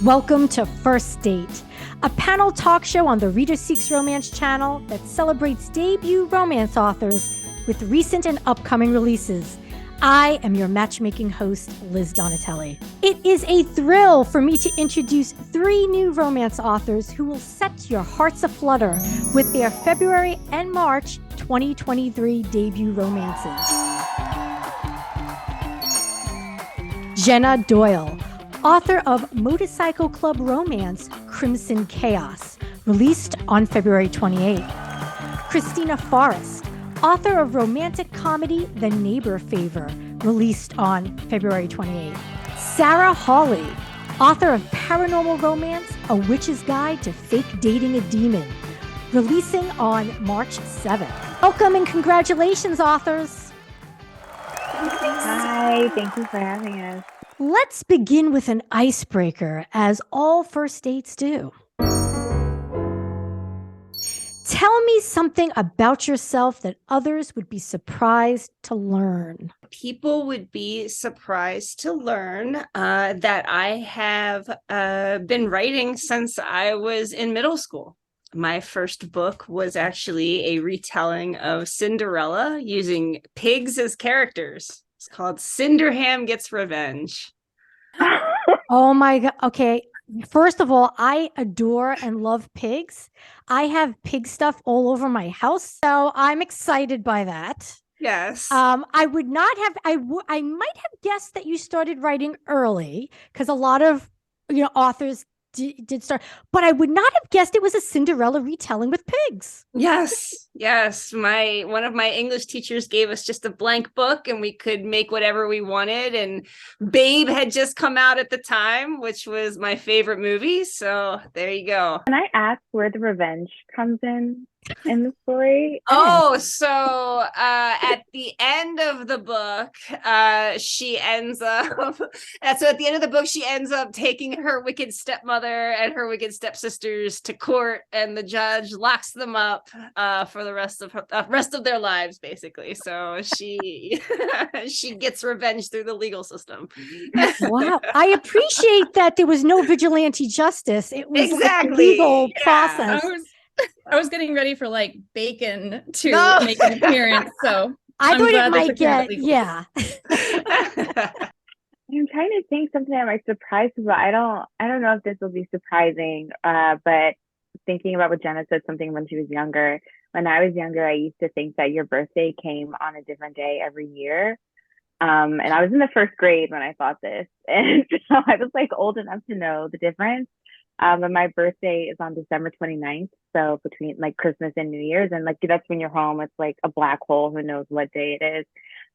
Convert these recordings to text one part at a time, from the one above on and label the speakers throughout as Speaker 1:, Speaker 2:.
Speaker 1: Welcome to First Date, a panel talk show on the Reader Seeks Romance channel that celebrates debut romance authors with recent and upcoming releases. I am your matchmaking host, Liz Donatelli. It is a thrill for me to introduce 3 new romance authors who will set your hearts aflutter with their February and March 2023 debut romances. Jenna Doyle, author of Motorcycle Club romance Crimson Chaos, released on February 28th. Kristina Forrest, author of romantic comedy The Neighbor Favor, released on February 28th. Sarah Hawley, author of paranormal romance A Witch's Guide to Fake Dating a Demon, releasing on March 7th. Welcome and congratulations, authors.
Speaker 2: Hi, thank you for having us.
Speaker 1: Let's begin with an icebreaker, as all first dates do. Tell me something about yourself that others would be surprised to learn.
Speaker 3: People would be surprised to learn that I have been writing since I was in middle school. My first book was actually a retelling of Cinderella using pigs as characters. It's called Cinderham Gets Revenge.
Speaker 1: Oh my God. Okay. First of all, I adore and love pigs. I have pig stuff all over my house, so I'm excited by that.
Speaker 3: Yes.
Speaker 1: I would not have, I might have guessed that you started writing early because a lot of, authors did start, but I would not have guessed it was a Cinderella retelling with pigs.
Speaker 3: Yes. One of my English teachers gave us just a blank book and we could make whatever we wanted. And Babe had just come out at the time, which was my favorite movie. So there you go.
Speaker 2: Can I ask where the revenge comes in the story?
Speaker 3: So at the end of the book, she ends up taking her wicked stepmother and her wicked stepsisters to court, and the judge locks them up for the rest of their lives, basically. So she she gets revenge through the legal system.
Speaker 1: Wow. I appreciate that there was no vigilante justice. It was
Speaker 3: exactly
Speaker 1: a legal process.
Speaker 4: I was getting ready for like Bacon to make an appearance, so
Speaker 1: I thought it might get,
Speaker 2: I'm trying to think something that might surprise people. I don't know if this will be surprising, but thinking about what Jenna said, something when she was younger. When I was younger, I used to think that your birthday came on a different day every year. And I was in the first grade when I thought this. And so I was like old enough to know the difference. But my birthday is on December 29th. So between like Christmas and New Year's, and like that's when you're home, it's like a black hole. Who knows what day it is?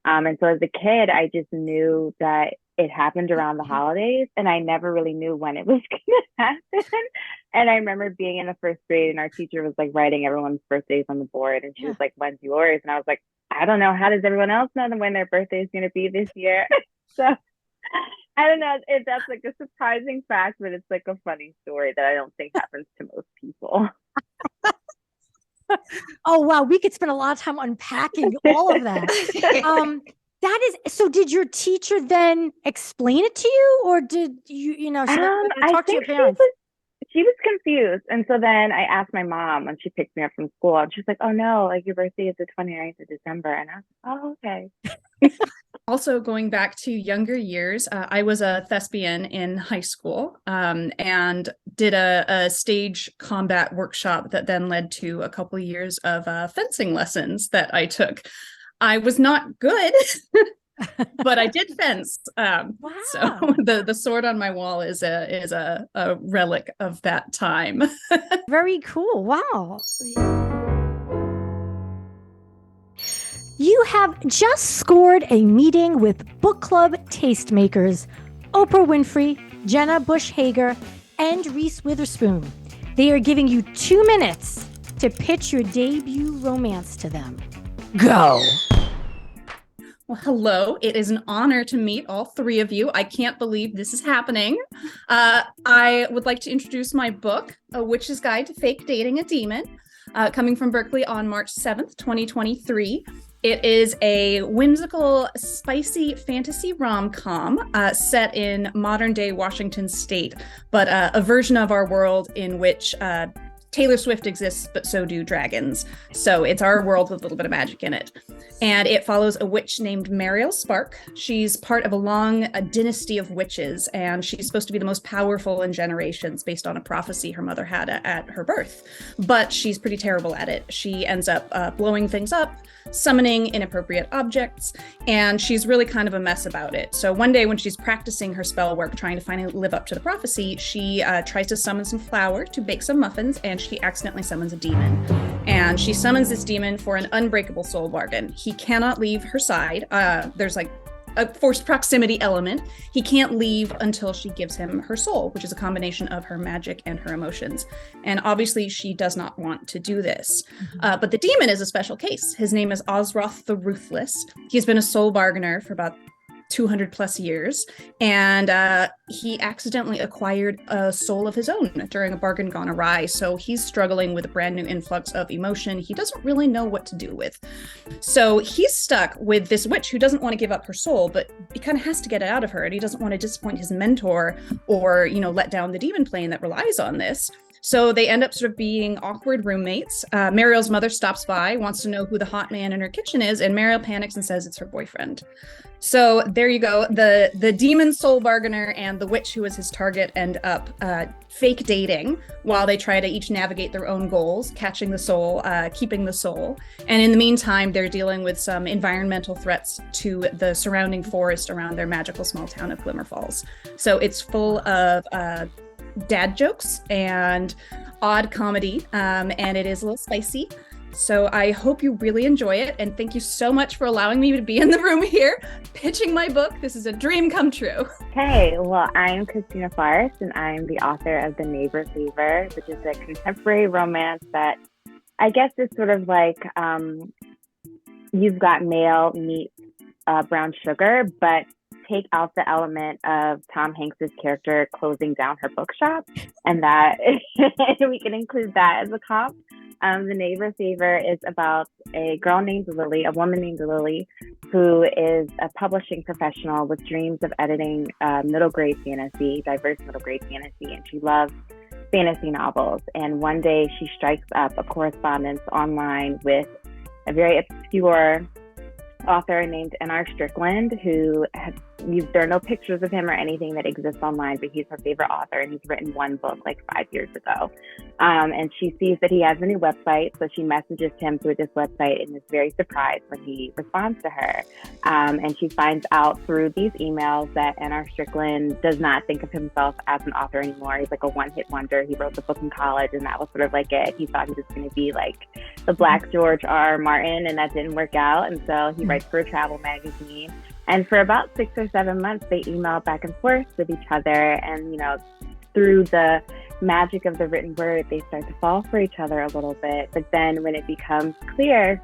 Speaker 2: And so as a kid, I just knew that it happened around the holidays, and I never really knew when it was going to happen. And I remember being in the first grade, and our teacher was like writing everyone's birthdays on the board, and she was like, "When's yours?" And I was like, "I don't know. How does everyone else know when their birthday is going to be this year?" So I don't know if that's like a surprising fact, but it's like a funny story that I don't think happens to most people.
Speaker 1: Oh, wow. We could spend a lot of time unpacking all of that. So did your teacher then explain it to you, or did you talk to your parents?
Speaker 2: She was confused. And so then I asked my mom when she picked me up from school, and she's like, "Oh no, like your birthday is the 29th of December. And I was like, "Oh, okay."
Speaker 4: Also, going back to younger years, I was a thespian in high school and did a stage combat workshop that then led to a couple of years of fencing lessons that I took. I was not good, but I did fence.
Speaker 1: Wow.
Speaker 4: So the sword on my wall is a relic of that time.
Speaker 1: Very cool. Wow. You have just scored a meeting with book club tastemakers Oprah Winfrey, Jenna Bush Hager, and Reese Witherspoon. They are giving you 2 minutes to pitch your debut romance to them. Go.
Speaker 4: Well, hello. It is an honor to meet all 3 of you. I can't believe this is happening. I would like to introduce my book, A Witch's Guide to Fake Dating a Demon. coming from Berkeley on March 7th, 2023. It is a whimsical, spicy fantasy rom-com set in modern-day Washington state, but a version of our world in which Taylor Swift exists, but so do dragons. So it's our world with a little bit of magic in it. And it follows a witch named Mariel Spark. She's part of a long dynasty of witches, and she's supposed to be the most powerful in generations based on a prophecy her mother had at her birth. But she's pretty terrible at it. She ends up blowing things up, summoning inappropriate objects, and she's really kind of a mess about it. So one day when she's practicing her spell work, trying to finally live up to the prophecy, she tries to summon some flour to bake some muffins, and she accidentally summons a demon. And she summons this demon for an unbreakable soul bargain. He cannot leave her side. There's like a forced proximity element. He can't leave until she gives him her soul, which is a combination of her magic and her emotions. And obviously she does not want to do this. But the demon is a special case. His name is Ozroth the Ruthless. He's been a soul bargainer for about 200 plus years, and he accidentally acquired a soul of his own during a bargain gone awry. So he's struggling with a brand new influx of emotion he doesn't really know what to do with. So he's stuck with this witch who doesn't want to give up her soul, but he kind of has to get it out of her, and he doesn't want to disappoint his mentor or, you know, let down the demon plane that relies on this. So they end up sort of being awkward roommates. Mariel's mother stops by, wants to know who the hot man in her kitchen is, and Mariel panics and says it's her boyfriend. So there you go. The demon soul bargainer and the witch who is his target end up fake dating while they try to each navigate their own goals, catching the soul, keeping the soul. And in the meantime, they're dealing with some environmental threats to the surrounding forest around their magical small town of Glimmer Falls. So it's full of dad jokes and odd comedy, and it is a little spicy. So I hope you really enjoy it, and thank you so much for allowing me to be in the room here pitching my book. This is a dream come true.
Speaker 2: Hey, well, I'm Kristina Forrest, and I'm the author of The Neighbor Fever, which is a contemporary romance that I guess is sort of like You've Got Mail meets Brown Sugar, but take out the element of Tom Hanks's character closing down her bookshop, and that we can include that as a comp. The Neighbor Fever is about a girl named Lily, a woman named Lily, who is a publishing professional with dreams of editing middle grade fantasy, diverse middle grade fantasy, and she loves fantasy novels. And one day she strikes up a correspondence online with a very obscure author named N.R. Strickland, who there are no pictures of him or anything that exists online, but he's her favorite author, and he's written one book like 5 years ago. And she sees that he has a new website, so she messages him through this website and is very surprised when he responds to her. And she finds out through these emails that N.R. Strickland does not think of himself as an author anymore. He's like a one-hit wonder. He wrote the book in college, and that was sort of like it. He thought he was going to be like the Black George R. Martin, and that didn't work out. And so he writes for a travel magazine. And for about 6 or 7 months, they email back and forth with each other. And, you know, through the magic of the written word, they start to fall for each other a little bit. But then when it becomes clear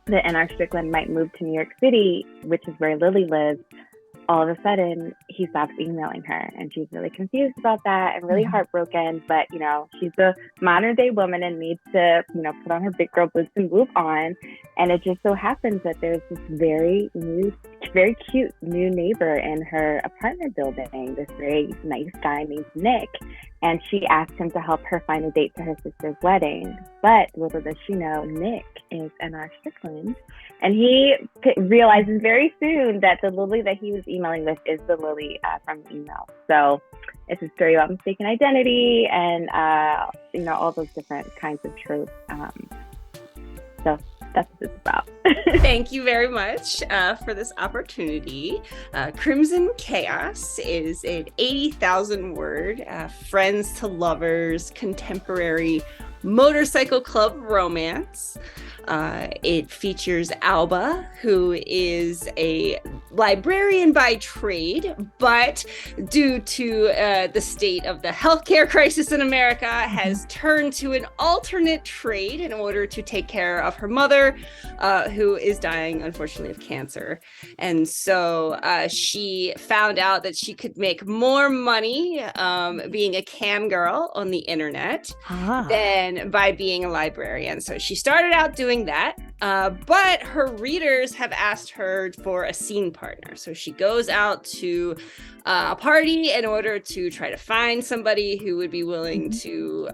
Speaker 2: that N.R. Strickland might move to New York City, which is where Lily lives, all of a sudden he stops emailing her, and she's really confused about that and really heartbroken. But, you know, she's a modern day woman and needs to, you know, put on her big girl boots and move on. And it just so happens that there's this very cute new neighbor in her apartment building, this very nice guy named Nick. And she asked him to help her find a date to her sister's wedding. But little does she know, Nick is N.R. Strickland. And he realizes very soon that the Lily that he was emailing with is the Lily from the email. So it's a story about mistaken identity and, you know, all those different kinds of tropes. So that's what it's about.
Speaker 3: Thank you very much for this opportunity. Crimson Chaos is an 80,000 word, friends to lovers, contemporary motorcycle club romance. It features Alba, who is a librarian by trade, but due to the state of the healthcare crisis in America, has turned to an alternate trade in order to take care of her mother, who is dying, unfortunately, of cancer. And so she found out that she could make more money being a cam girl on the internet than by being a librarian. So she started out doing that. But her readers have asked her for a scene partner. So she goes out to a party in order to try to find somebody who would be willing to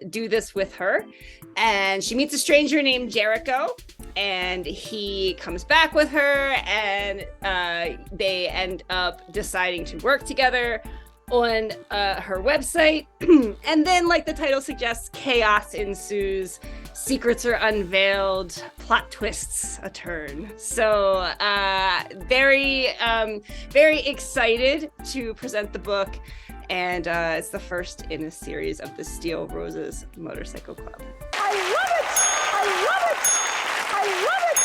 Speaker 3: do this with her. And she meets a stranger named Jericho, and he comes back with her, and they end up deciding to work together on her website. And then, like the title suggests, chaos ensues, secrets are unveiled, plot twists a turn. So very excited to present the book, and it's the first in a series of the Steel Roses Motorcycle Club.
Speaker 1: I love it! I love it! I love it!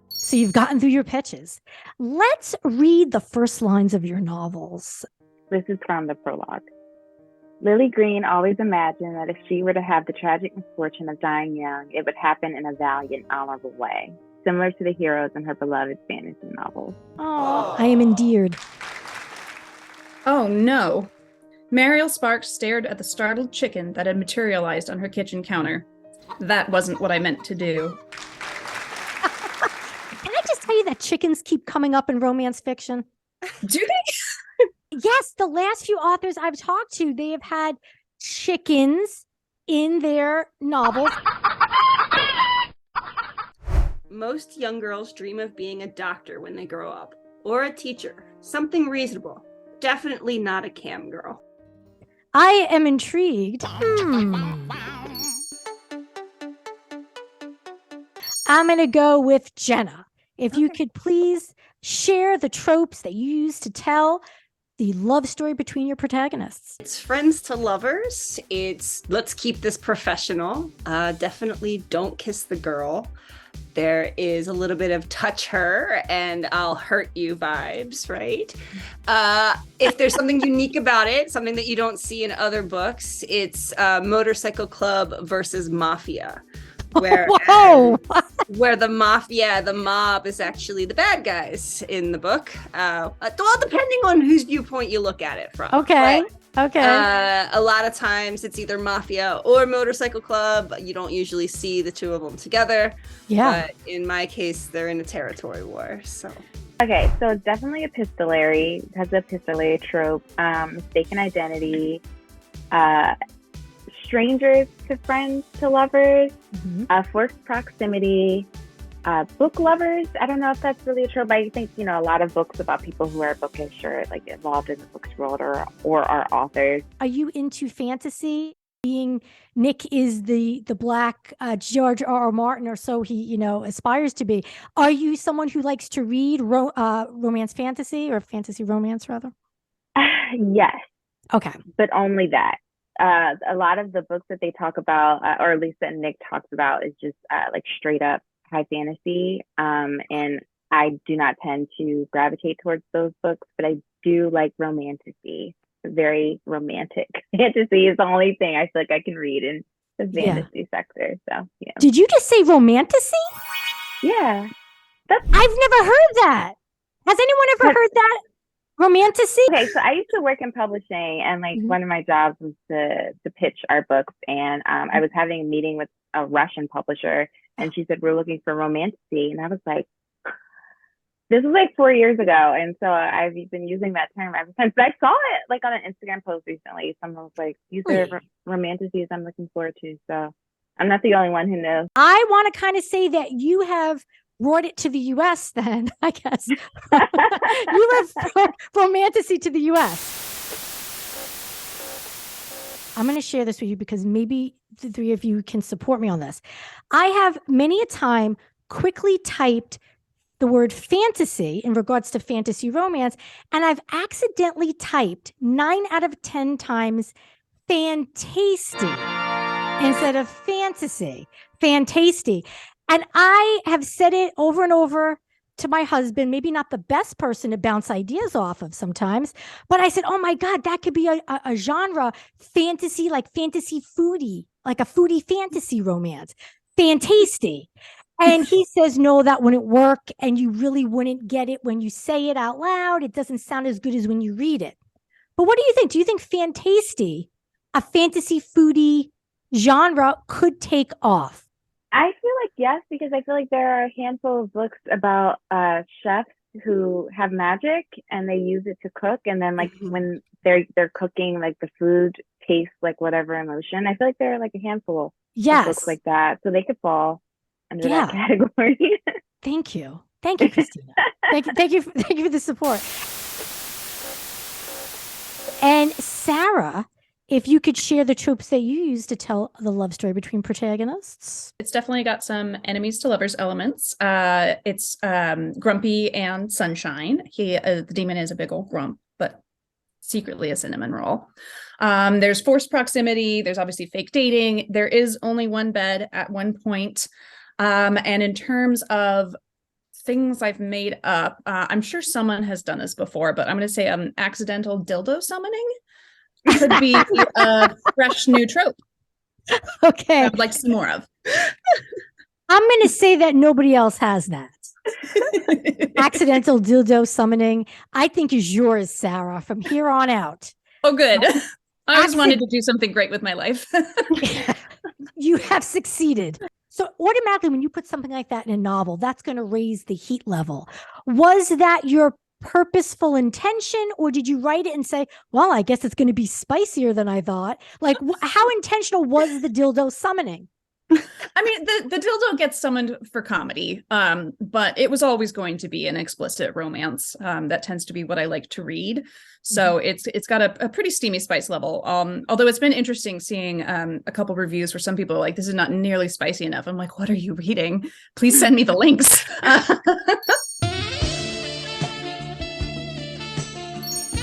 Speaker 1: So you've gotten through your pitches. Let's read the first lines of your novels.
Speaker 2: This is from the prologue. Lily Green always imagined that if she were to have the tragic misfortune of dying young, it would happen in a valiant, honorable way, similar to the heroes in her beloved fantasy novels.
Speaker 1: Oh, I am endeared.
Speaker 4: Oh no. Mariel Sparks stared at the startled chicken that had materialized on her kitchen counter. That wasn't what I meant to do.
Speaker 1: Can I just tell you that chickens keep coming up in romance fiction?
Speaker 4: Do they?
Speaker 1: Yes, the last few authors I've talked to, they have had chickens in their novels.
Speaker 3: Most young girls dream of being a doctor when they grow up, or a teacher, something reasonable. Definitely not a cam girl.
Speaker 1: I am intrigued. I'm going to go with Jenna. If you could please share the tropes that you use to tell the love story between your protagonists.
Speaker 3: It's friends to lovers. It's let's keep this professional. Definitely don't kiss the girl. There is a little bit of touch her and I'll hurt you vibes, right? If there's something unique about it, something that you don't see in other books, it's Motorcycle Club versus Mafia. Where the mafia, the mob is actually the bad guys in the book. Well, depending on whose viewpoint you look at it from.
Speaker 1: Okay.
Speaker 3: But,
Speaker 1: okay.
Speaker 3: A lot of times it's either mafia or motorcycle club. You don't usually see the two of them together.
Speaker 1: Yeah.
Speaker 3: But in my case, they're in a territory war. So.
Speaker 2: Okay, so it's definitely epistolary. It has the epistolary trope, mistaken identity, strangers to friends to lovers, forced proximity, book lovers. I don't know if that's really a trope. I think, a lot of books about people who are bookish or like involved in the books world or are authors.
Speaker 1: Are you into fantasy? Being Nick is the black George R.R. Martin, or so he, aspires to be. Are you someone who likes to read romance fantasy, or fantasy romance rather?
Speaker 2: Yes.
Speaker 1: Okay.
Speaker 2: But only that. A lot of the books that they talk about, or at least that Nick talks about, is just like straight up high fantasy. And I do not tend to gravitate towards those books, but I do like romantasy. Very romantic fantasy is the only thing I feel like I can read in the fantasy sector. So, yeah.
Speaker 1: Did you just say romantasy?
Speaker 2: Yeah.
Speaker 1: I've never heard that. Has anyone ever heard that? Romantasy?
Speaker 2: Okay, so I used to work in publishing, and like one of my jobs was to pitch our books, and I was having a meeting with a Russian publisher, and she said, we're looking for romantasy, and I was like, this was like 4 years ago, and so I've been using that term ever since. But I saw it like on an Instagram post recently. Someone was like, these are romantasies I'm looking forward to, so I'm not the only one who knows.
Speaker 1: I want to kind of say that you have brought it to the U.S. then, I guess. You have romantasy to the U.S. I'm going to share this with you because maybe the three of you can support me on this. I have many a time quickly typed the word fantasy in regards to fantasy romance, and I've accidentally typed 9 out of 10 times fantasty instead of fantasy. Fantasty. And I have said it over and over to my husband, maybe not the best person to bounce ideas off of sometimes, but I said, oh my God, that could be a genre, fantasy, like fantasy foodie, like a foodie fantasy romance, fantasty. And he says, no, that wouldn't work. And you really wouldn't get it when you say it out loud. It doesn't sound as good as when you read it. But what do you think? Do you think fantasty, a fantasy foodie genre, could take off?
Speaker 2: I feel like yes, because I feel like there are a handful of books about chefs who have magic and they use it to cook, and then like when they're cooking, like the food tastes like whatever emotion. I feel like there are like a handful of books like that, so they could fall under that category.
Speaker 1: Thank you, Kristina. Thank you for the support. And Sarah, if you could share the tropes that you use to tell the love story between protagonists.
Speaker 4: It's definitely got some enemies to lovers elements. It's Grumpy and Sunshine. The demon is a big old grump, but secretly a cinnamon roll. There's forced proximity. There's obviously fake dating. There is only one bed at one point. And in terms of things I've made up, I'm sure someone has done this before, but I'm going to say accidental dildo summoning could be a fresh new trope.
Speaker 1: Okay.
Speaker 4: I would like some more of.
Speaker 1: I'm going to say that nobody else has that. Accidental dildo summoning, I think, is yours, Sarah, from here on out.
Speaker 4: Oh, good. I always wanted to do something great with my life.
Speaker 1: You have succeeded. So automatically, when you put something like that in a novel, that's going to raise the heat level. Was that your purposeful intention, or did you write it and say, well, I guess it's going to be spicier than I thought? Like, how intentional was the dildo summoning?
Speaker 4: I mean, the dildo gets summoned for comedy, but it was always going to be an explicit romance. That tends to be what I like to read. So it's got a pretty steamy spice level. Although it's been interesting seeing a couple reviews where some people are like, this is not nearly spicy enough. I'm like, what are you reading? Please send me the links.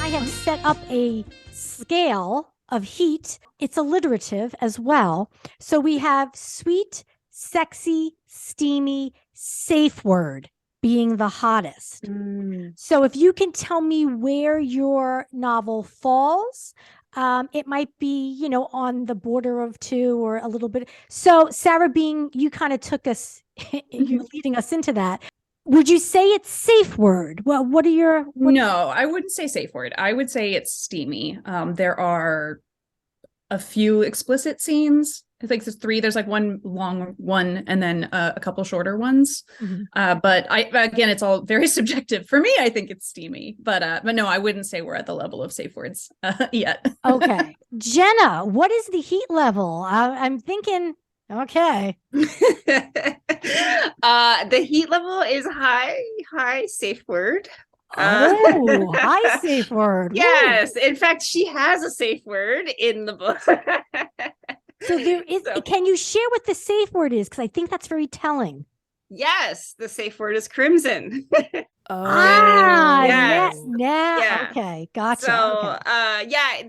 Speaker 1: I have set up a scale of heat. It's alliterative as well. So we have sweet, sexy, steamy, safe word being the hottest. So if you can tell me where your novel falls, it might be, on the border of two or a little bit. So Sarah, you kind of took us, you're leading us into that. Would you say it's safe word? Well,
Speaker 4: No, I wouldn't say safe word. I would say it's steamy. There are a few explicit scenes. I think there's 3. There's like one long one and then a couple shorter ones. But again, it's all very subjective. For me, I think it's steamy. But no, I wouldn't say we're at the level of safe words yet.
Speaker 1: Okay. Jenna, what is the heat level? I'm thinking, okay.
Speaker 3: The heat level is high safe word.
Speaker 1: Oh, high safe word.
Speaker 3: Yes. In fact, she has a safe word in the book.
Speaker 1: So there is, can you share what the safe word is? Because I think that's very telling.
Speaker 3: Yes, the safe word is crimson.
Speaker 1: Yes.
Speaker 3: Yeah.
Speaker 1: Okay, gotcha.
Speaker 3: So,
Speaker 1: okay.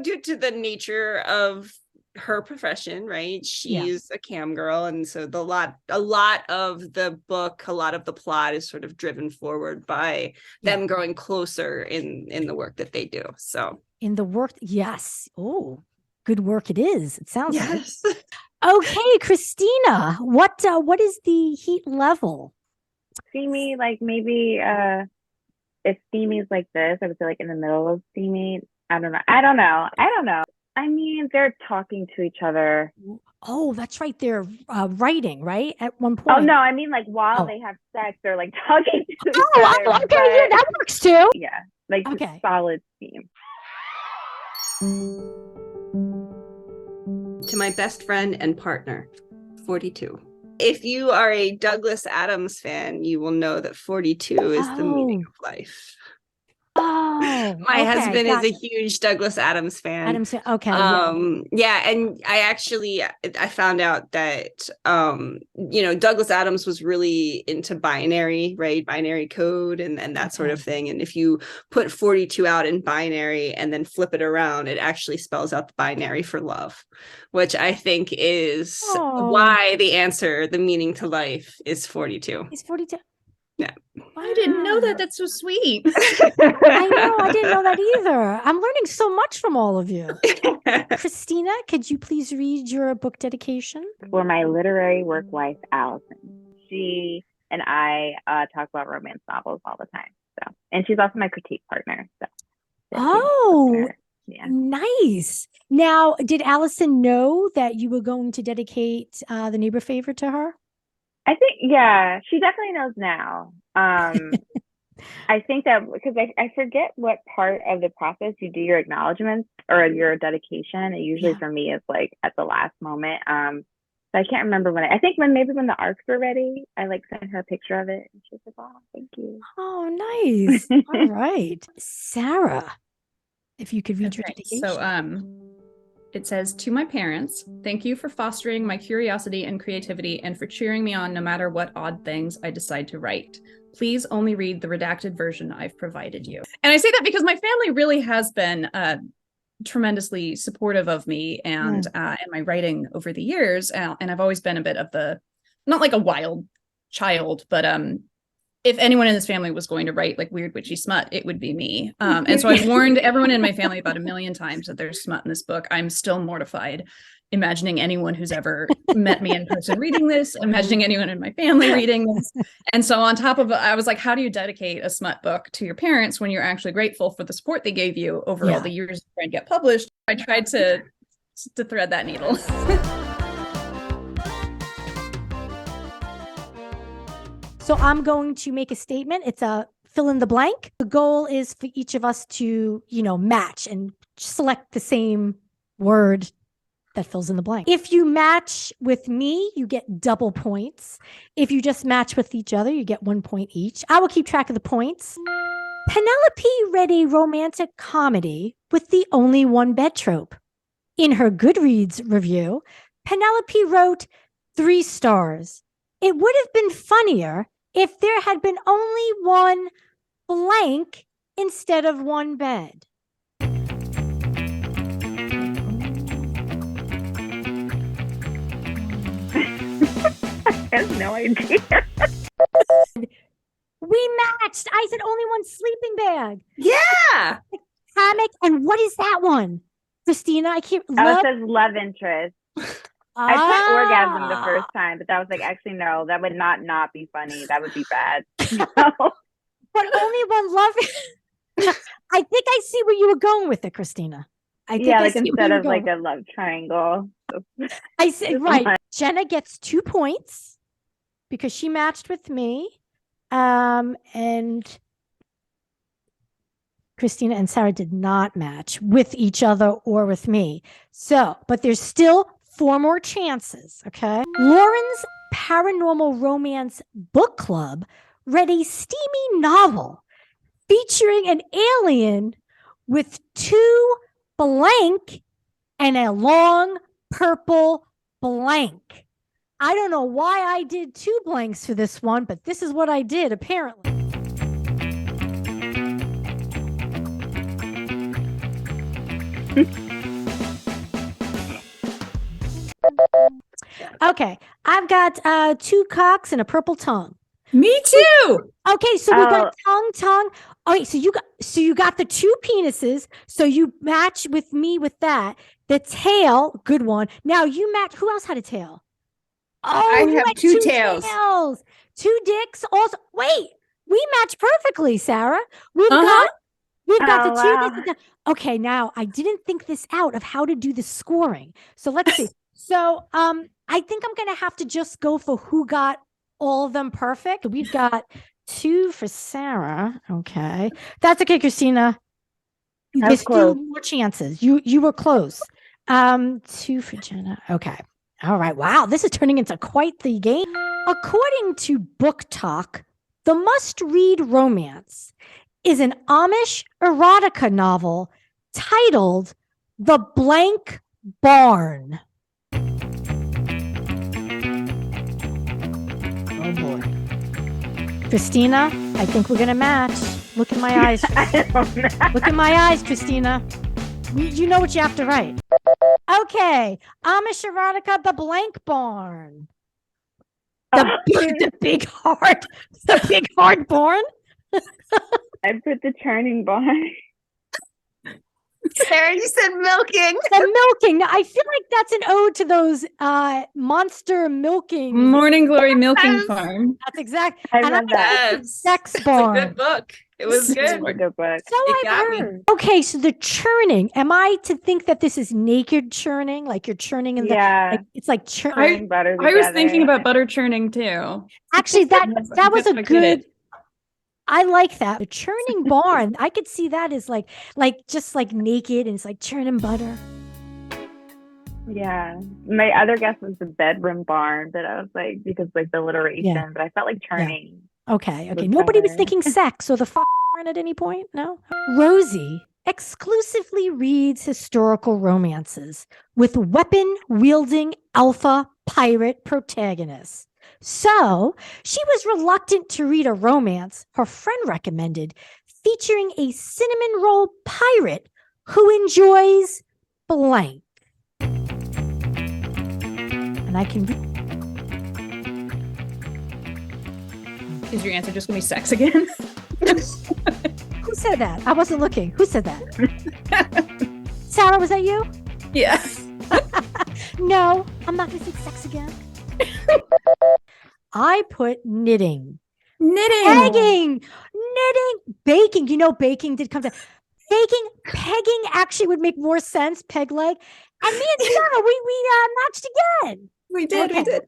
Speaker 3: due to the nature of her profession, right? She's a cam girl, and so a lot of the book, a lot of the plot is sort of driven forward by them growing closer in the work that they do. So
Speaker 1: in the work, yes. Oh, good work it is. It sounds like. Okay, Kristina, what is the heat level?
Speaker 2: Steamy, like maybe if steamy is like this, I would say like in the middle of steamy. I don't know. I mean, they're talking to each other.
Speaker 1: Oh, that's right. They're writing, right? At one point.
Speaker 2: Oh, no, I mean, like while they have sex, they're like talking to each other.
Speaker 1: Oh, okay. Yeah, that works too.
Speaker 2: Yeah, like solid steam.
Speaker 3: To my best friend and partner, 42. If you are a Douglas Adams fan, you will know that 42 is the meaning of life.
Speaker 1: Oh, Oh,
Speaker 3: My
Speaker 1: okay,
Speaker 3: husband is a
Speaker 1: gotcha.
Speaker 3: huge Douglas Adams fan.
Speaker 1: Adams, okay, yeah.
Speaker 3: Yeah, and I found out that Douglas Adams was really into binary, right? Binary code and that sort of thing. And if you put 42 out in binary and then flip it around, it actually spells out the binary for love, which I think is why the meaning to life is 42.
Speaker 1: He's 42.
Speaker 3: Yeah.
Speaker 4: I didn't know that. That's so sweet.
Speaker 1: I know. I didn't know that either. I'm learning so much from all of you. Kristina, could you please read your book dedication?
Speaker 2: For my literary work wife, Allison. She and I talk about romance novels all the time. So, and she's also my critique partner. So,
Speaker 1: yeah. Nice. Now, did Allison know that you were going to dedicate The Neighbor Favorite to her?
Speaker 2: I think, yeah, she definitely knows now. I think that because I forget what part of the process you do your acknowledgments or your dedication. It usually for me is like at the last moment. So I can't remember I think maybe when the arcs were ready, I like sent her a picture of it and she was like, "Oh, thank you."
Speaker 1: Oh, nice. All right. Sarah, if you could read your dedication.
Speaker 4: So it says, "To my parents, thank you for fostering my curiosity and creativity and for cheering me on no matter what odd things I decide to write. Please only read the redacted version I've provided you." And I say that because my family really has been tremendously supportive of me and my writing over the years. And I've always been a bit of not like a wild child, but if anyone in this family was going to write like weird witchy smut, it would be me. And so I've warned everyone in my family about 1 million times that there's smut in this book. I'm still mortified imagining anyone who's ever met me in person reading this, imagining anyone in my family reading this. And so on top of it, I was like, how do you dedicate a smut book to your parents when you're actually grateful for the support they gave you over all the years trying to get published? I tried to thread that needle.
Speaker 1: So I'm going to make a statement. It's a fill in the blank. The goal is for each of us to, match and select the same word that fills in the blank. If you match with me, you get double points. If you just match with each other, you get 1 point each. I will keep track of the points. Penelope read a romantic comedy with the only one bed trope. In her Goodreads review, Penelope wrote 3 stars. It would have been funnier if there had been only one blank instead of one bed.
Speaker 2: I have no idea.
Speaker 1: We matched. I said only one sleeping bag.
Speaker 3: Yeah.
Speaker 1: Hammock. And what is that one? Kristina, I can't.
Speaker 2: It says love interest. I put orgasm the first time, but that was like, actually, no, that would not be funny. That would be bad. No.
Speaker 1: But only one love. I think I see where you were going with it, Kristina. I think
Speaker 2: like instead of like a love triangle.
Speaker 1: I said, right. Jenna gets 2 points because she matched with me. And Kristina and Sarah did not match with each other or with me. So, but there's still 4 more chances, okay? Lauren's Paranormal Romance Book Club read a steamy novel featuring an alien with 2 blank and a long purple blank. I don't know why I did 2 blanks for this one, but this is what I did, apparently. Okay, I've got 2 cocks and a purple tongue.
Speaker 4: Me too.
Speaker 1: Okay, so we got tongue. Okay, so you got the 2 penises. So you match with me with that. The tail, good one. Now you match. Who else had a tail? Oh,
Speaker 3: I have 2 tails.
Speaker 1: 2 dicks. Also, wait, we match perfectly, Sarah. We've got the 2 dicks. Okay, now I didn't think this out of how to do the scoring. So let's see. So I think I'm gonna have to just go for who got all of them perfect. We've got 2 for Sarah. Okay, that's okay, Kristina. There's still more chances. You were close. 2 for Jenna. Okay. All right. Wow, this is turning into quite the game. According to Book Talk, the must-read romance is an Amish erotica novel titled The Blank Barn? Oh boy. Kristina, I think we're gonna match. Look in my eyes.
Speaker 2: I don't know.
Speaker 1: Look in my eyes, Kristina. You know what you have to write. Okay. Amish erotica, The Blank Barn. The big hard barn.
Speaker 2: I put the churning barn.
Speaker 3: Sarah, you said milking.
Speaker 1: The milking. Now, I feel like that's an ode to those monster milking.
Speaker 4: Morning Glory Milking
Speaker 3: Yes.
Speaker 4: Farm.
Speaker 1: That's exact.
Speaker 2: I
Speaker 1: And
Speaker 2: love that.
Speaker 3: Yes.
Speaker 1: Sex
Speaker 3: It's a
Speaker 1: barn.
Speaker 3: good book. It was
Speaker 2: It's a
Speaker 3: good.
Speaker 2: good book.
Speaker 1: So
Speaker 3: It
Speaker 1: I've
Speaker 3: got me.
Speaker 1: heard. Okay, so the churning. Am I to think that this is naked churning? Like you're churning in the
Speaker 2: Yeah.
Speaker 1: like it's like churning.
Speaker 2: Churning butter
Speaker 4: I was
Speaker 2: together.
Speaker 4: thinking about butter churning too.
Speaker 1: Actually, that was a
Speaker 4: I get
Speaker 1: good.
Speaker 4: it.
Speaker 1: I like that. The churning barn. I could see that as like just like naked and it's like churning butter.
Speaker 2: Yeah. My other guess was the bedroom barn, but I was like, because like the alliteration, but I felt like churning.
Speaker 1: Okay.
Speaker 2: Was
Speaker 1: Nobody was
Speaker 2: better.
Speaker 1: thinking sex or the barn at any point. No. Rosie exclusively reads historical romances with weapon-wielding alpha pirate protagonists. So she was reluctant to read a romance her friend recommended featuring a cinnamon roll pirate who enjoys blank. And I can read.
Speaker 4: Is your answer just gonna be sex again?
Speaker 1: Who said that? I wasn't looking. Who said that? Sarah, was that you?
Speaker 4: Yeah.
Speaker 1: No, I'm not going to say sex again. I put knitting.
Speaker 4: Knitting.
Speaker 1: Pegging. Knitting. Baking. You know, baking did come to baking. Pegging actually would make more sense. Peg leg. And me and Jenna, we matched again.
Speaker 4: We did.
Speaker 1: Okay.
Speaker 4: We did.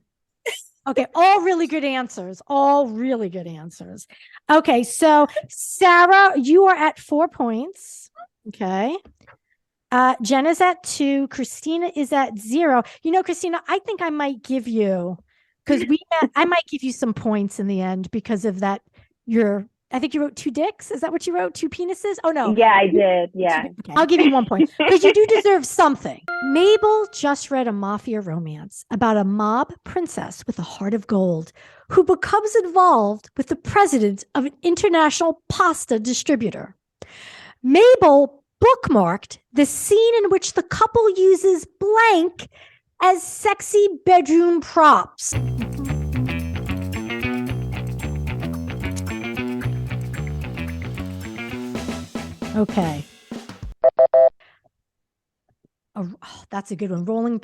Speaker 1: Okay, all really good answers. All really good answers. Okay, so Sarah, you are at 4 points. Okay. Jenna's at 2. Kristina is at 0. You know, Kristina, I think I might give you because I might give you some points in the end because of that. I think you wrote 2 dicks. Is that what you wrote? 2 penises? Oh no.
Speaker 2: Yeah, I did. Yeah.
Speaker 1: Okay, I'll give you 1 point because you do deserve something. Mabel just read a mafia romance about a mob princess with a heart of gold who becomes involved with the president of an international pasta distributor. Mabel bookmarked the scene in which the couple uses blank as sexy bedroom props. Okay. Oh, that's a good one. Rolling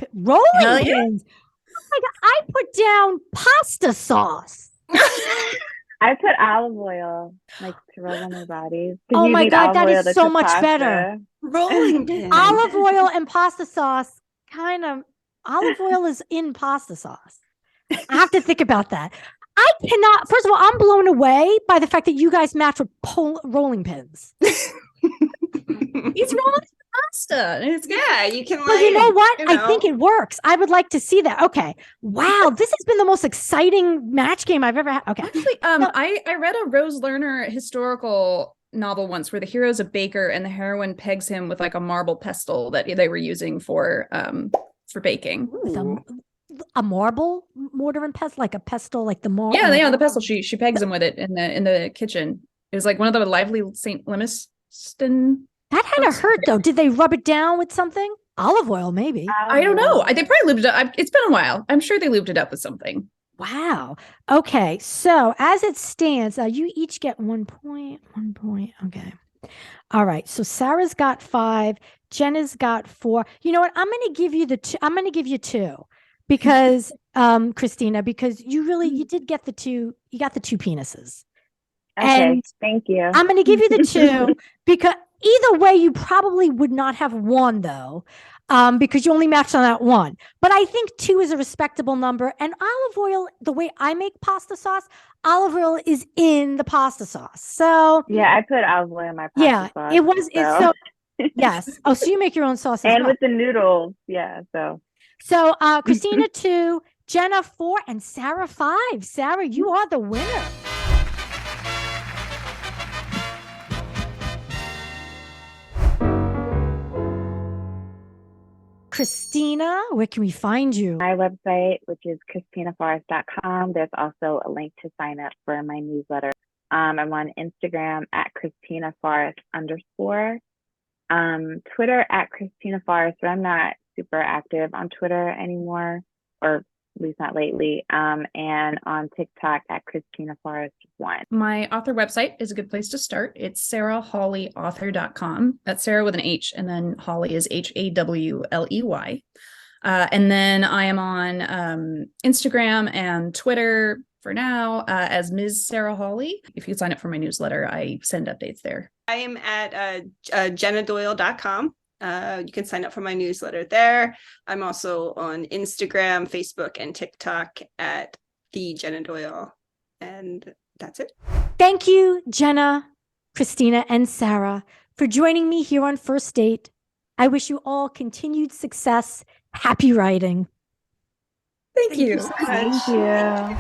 Speaker 4: Hell yeah.
Speaker 1: pins. Oh my God, I put down pasta sauce.
Speaker 2: I put olive oil, like to rub on our bodies. 'Cause
Speaker 1: Oh
Speaker 2: you
Speaker 1: my
Speaker 2: need
Speaker 1: God,
Speaker 2: olive
Speaker 1: that
Speaker 2: oil
Speaker 1: is
Speaker 2: to
Speaker 1: so
Speaker 2: cook
Speaker 1: much
Speaker 2: pasta.
Speaker 1: better.
Speaker 3: Rolling pin.
Speaker 1: Olive oil and pasta sauce olive oil is in pasta sauce. I have to think about that. I cannot, first of all, I'm blown away by the fact that you guys match with rolling pins.
Speaker 4: It's rolling pasta. It's good.
Speaker 3: Yeah, you can like.
Speaker 1: Well, you know what?
Speaker 3: you
Speaker 1: I
Speaker 3: know.
Speaker 1: think it works. I would like to see that. Okay. Wow. This has been the most exciting match game I've ever had. Okay.
Speaker 4: Actually, I read a Rose Lerner historical novel once where the hero's a baker and the heroine pegs him with like a marble pestle that they were using for baking.
Speaker 3: Ooh.
Speaker 1: A marble mortar and pestle, like a pestle, like the marble.
Speaker 4: Yeah, the pestle. She pegs him with it in the kitchen. It was like one of the lively St. Lemiston.
Speaker 1: That had to hurt though. Did they rub it down with something? Olive oil, maybe.
Speaker 4: I don't know. They probably lubed it up. It's been a while. I'm sure they lubed it up with something.
Speaker 1: Wow. Okay. So as it stands, you each get 1 point. 1 point. Okay. All right. So Sarah's got 5. Jenna's got 4. You know what? I'm going to give you I'm going to give you 2 because, Kristina, because you did get the 2. You got the 2 penises.
Speaker 2: Okay,
Speaker 1: And
Speaker 2: thank you.
Speaker 1: I'm going to give you the 2 because either way, you probably would not have won though, because you only matched on that 1. But I think 2 is a respectable number. And olive oil, the way I make pasta sauce, olive oil is in the pasta sauce. So
Speaker 2: Yeah, I put olive oil in my pasta
Speaker 1: yeah,
Speaker 2: sauce.
Speaker 1: it was. It's so yes. Oh, so you make your own sauce as
Speaker 2: and
Speaker 1: well.
Speaker 2: with the noodles. Yeah, so
Speaker 1: So Kristina 2, Jenna 4, and Sarah 5. Sarah, you are the winner. Kristina, where can we find you?
Speaker 2: My website, which is KristinaForrest.com. There's also a link to sign up for my newsletter. I'm on Instagram at KristinaForrest _. Twitter at Kristina Forrest, but I'm not super active on Twitter anymore, or at least not lately. And on TikTok at Kristina Forrest 1.
Speaker 4: My author website is a good place to start. It's sarahhawleyauthor.com. That's Sarah with an H, and then Hawley is HAWLEY. And then I am on Instagram and Twitter for now as Ms. Sarah Hawley. If you sign up for my newsletter, I send updates there.
Speaker 3: I am at jennadoyle.com. You can sign up for my newsletter there. I'm also on Instagram, Facebook, and TikTok at the Jenna Doyle. And that's it.
Speaker 1: Thank you, Jenna, Kristina, and Sarah, for joining me here on First Date. I wish you all continued success. Happy writing.
Speaker 4: Thank you.
Speaker 3: So much.
Speaker 2: Thank you.